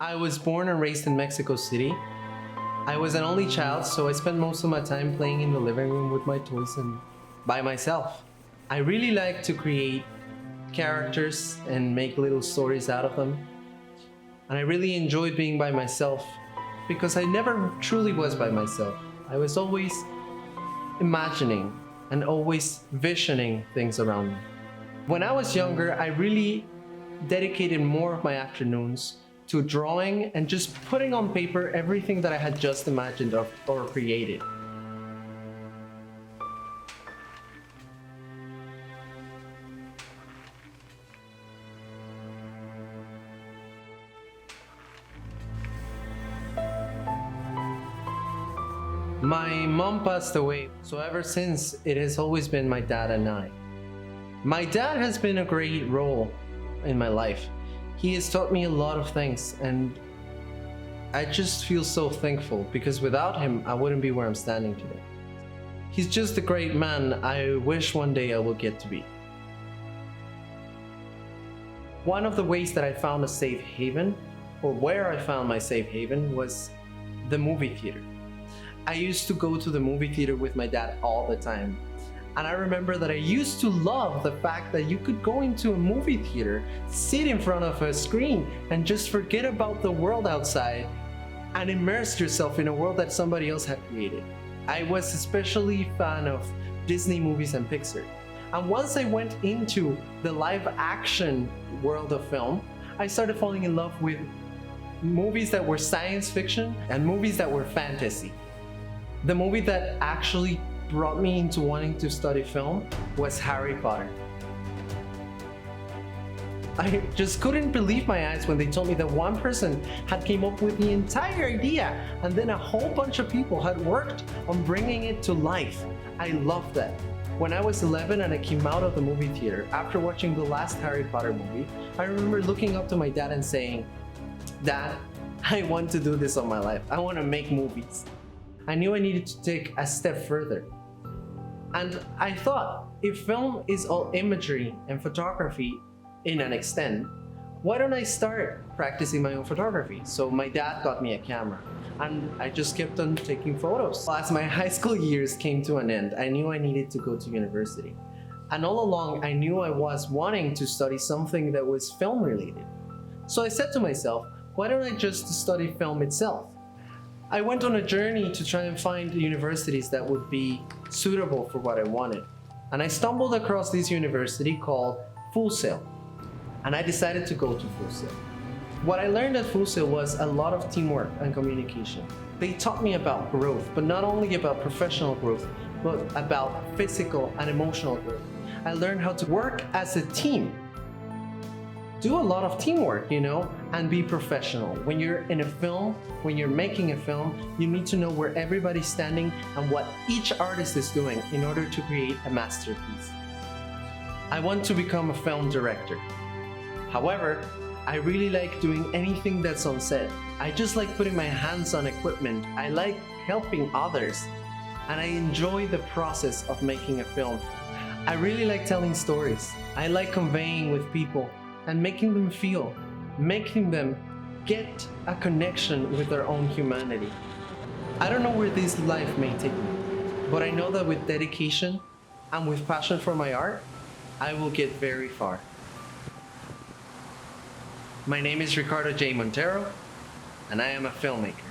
I was born and raised in Mexico City. I was an only child, so I spent most of my time playing in the living room with my toys and by myself. I really like to create characters and make little stories out of them. And I really enjoyed being by myself because I never truly was by myself. I was always imagining and always visioning things around me. When I was younger, I really dedicated more of my afternoons to drawing and just putting on paper everything that I had just imagined or created. My mom passed away, so ever since it has always been my dad and I. My dad has been a great role in my life. He has taught me a lot of things, and I just feel so thankful because without him, I wouldn't be where I'm standing today. He's just a great man I wish one day I will get to be. One of the ways that I found a safe haven, or where I found my safe haven, was the movie theater. I used to go to the movie theater with my dad all the time. And I remember that I used to love the fact that you could go into a movie theater, sit in front of a screen, and just forget about the world outside and immerse yourself in a world that somebody else had created. I was especially a fan of Disney movies and Pixar. And once I went into the live action world of film, I started falling in love with movies that were science fiction and movies that were fantasy. The movie that actually brought me into wanting to study film was Harry Potter. I just couldn't believe my eyes when they told me that one person had came up with the entire idea and then a whole bunch of people had worked on bringing it to life. I loved that. When I was 11 and I came out of the movie theater after watching the last Harry Potter movie, I remember looking up to my dad and saying, "Dad, I want to do this all my life. I want to make movies." I knew I needed to take a step further. And I thought, if film is all imagery and photography in an extent, why don't I start practicing my own photography? So my dad got me a camera and I just kept on taking photos. As my high school years came to an end, I knew I needed to go to university. And all along, I knew I was wanting to study something that was film related. So I said to myself, why don't I just study film itself? I went on a journey to try and find universities that would be suitable for what I wanted. And I stumbled across this university called Full Sail. And I decided to go to Full Sail. What I learned at Full Sail was a lot of teamwork and communication. They taught me about growth, but not only about professional growth, but about physical and emotional growth. I learned how to work as a team. Do a lot of teamwork, and be professional. When you're in a film, when you're making a film, you need to know where everybody's standing and what each artist is doing in order to create a masterpiece. I want to become a film director. However, I really like doing anything that's on set. I just like putting my hands on equipment. I like helping others, and I enjoy the process of making a film. I really like telling stories. I like conveying with people and making them feel, making them get a connection with their own humanity. I don't know where this life may take me, but I know that with dedication and with passion for my art, I will get very far. My name is Ricardo J. Montero, and I am a filmmaker.